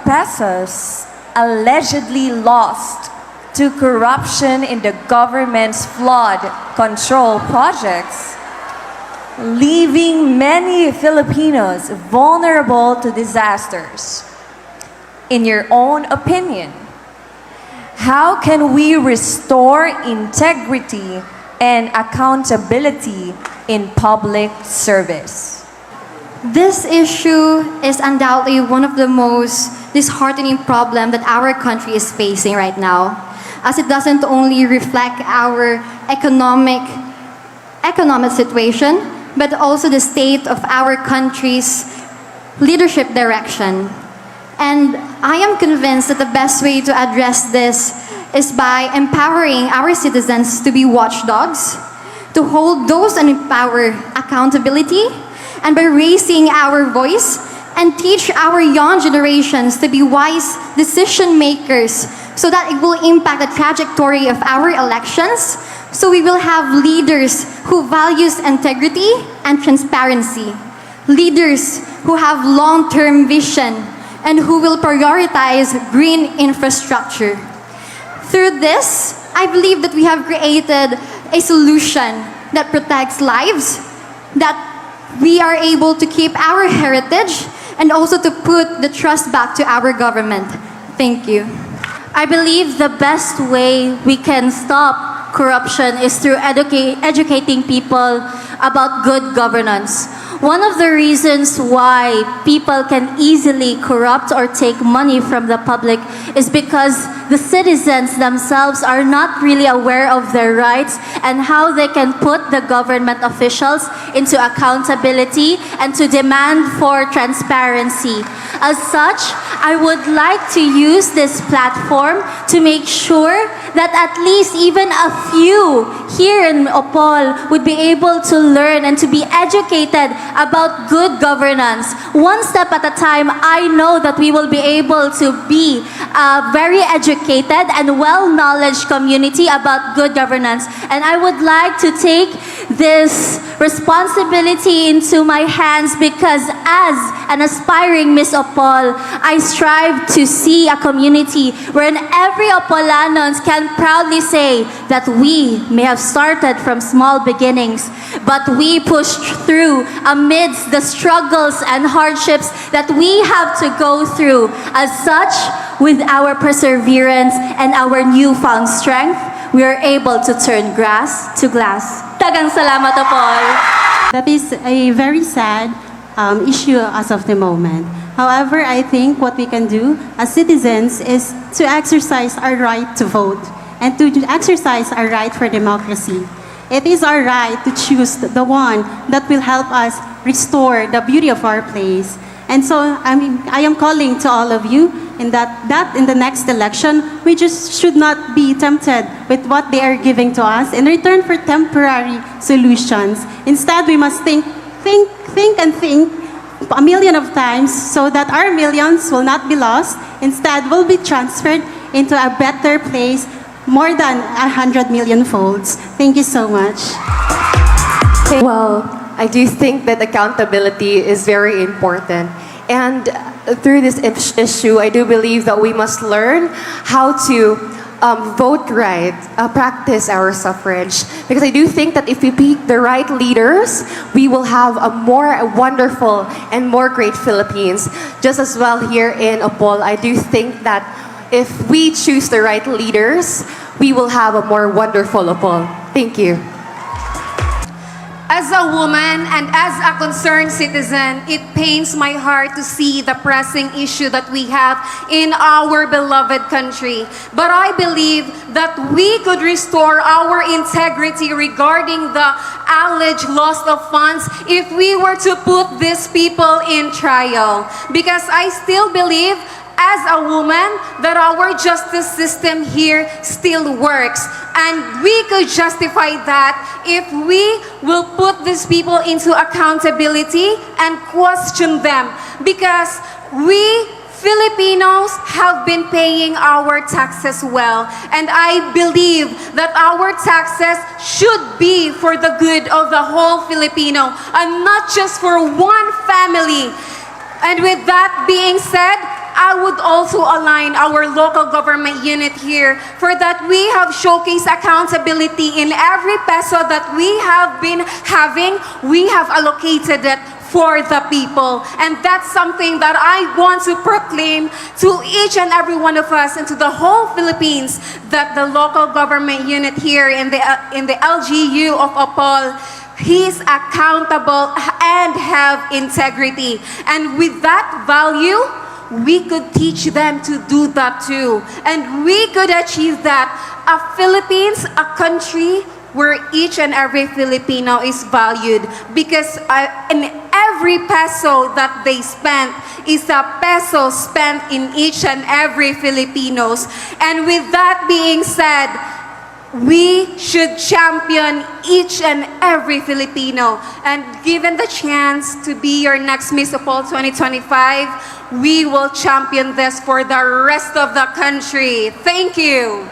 pesos allegedly lost to corruption in the government's flood control projects, leaving many Filipinos vulnerable to disasters. In your own opinion, how can we restore integrity and accountability in public service? This issue is undoubtedly one of the most disheartening problems that our country is facing right now, as it doesn't only reflect our economic situation, but also the state of our country's leadership direction. And I am convinced that the best way to address this is by empowering our citizens to be watchdogs, to hold those unempowered accountability, and by raising our voice and teach our young generations to be wise decision makers so that it will impact the trajectory of our elections, so we will have leaders who values integrity and transparency, leaders who have long-term vision and who will prioritize green infrastructure. Through this, I believe that we have created a solution that protects lives, that we are able to keep our heritage, and also to put the trust back to our government. Thank you. I believe the best way we can stop corruption is through educating people about good governance. One of the reasons why people can easily corrupt or take money from the public is because the citizens themselves are not really aware of their rights and how they can put the government officials into accountability and to demand for transparency. As such, I would like to use this platform to make sure that at least even a few here in Opol would be able to learn and to be educated about good governance. One step at a time, I know that we will be able to be a very educated and well-knowledge community about good governance. And I would like to take this responsibility into my hands because as an aspiring Miss Opol, I strive to see a community wherein every Opolanons can proudly say that we may have started from small beginnings, but we pushed through amidst the struggles and hardships that we have to go through. As such, with our perseverance and our newfound strength, we are able to turn grass to glass. Daghang salamat, Opol. That is a very sad issue as of the moment. However, I think what we can do as citizens is to exercise our right to vote and to exercise our right for democracy. It is our right to choose the one that will help us restore the beauty of our place. And so I am calling to all of you in that in the next election, we just should not be tempted with what they are giving to us in return for temporary solutions. Instead, we must think a million of times so that our millions will not be lost. Instead, will be transferred into a better place, more than 100 million folds. Thank you so much. Well, I do think that accountability is very important. And through this issue, I do believe that we must learn how to vote right, practice our suffrage. Because I do think that if we pick the right leaders, we will have a more wonderful and more great Philippines. Just as well here in Opol, I do think that if we choose the right leaders, we will have a more wonderful Opol. Thank you. As a woman and as a concerned citizen, it pains my heart to see the pressing issue that we have in our beloved country. But I believe that we could restore our integrity regarding the alleged loss of funds if we were to put these people in trial. Because I still believe as a woman that our justice system here still works, and we could justify that if we will put these people into accountability and question them, because we Filipinos have been paying our taxes well, and I believe that our taxes should be for the good of the whole Filipino and not just for one family. And with that being said, I would also align our local government unit here for that we have showcased accountability in every peso that we have been having. We have allocated it for the people. And that's something that I want to proclaim to each and every one of us and to the whole Philippines, that the local government unit here in the LGU of Opol, he's accountable and have integrity. And with that value, we could teach them to do that too. And we could achieve that. A Philippines, a country where each and every Filipino is valued, because in every peso that they spent is a peso spent in each and every Filipinos. And with that being said, we should champion each and every Filipino. And given the chance to be your next Miss Opol 2025, we will champion this for the rest of the country. Thank you.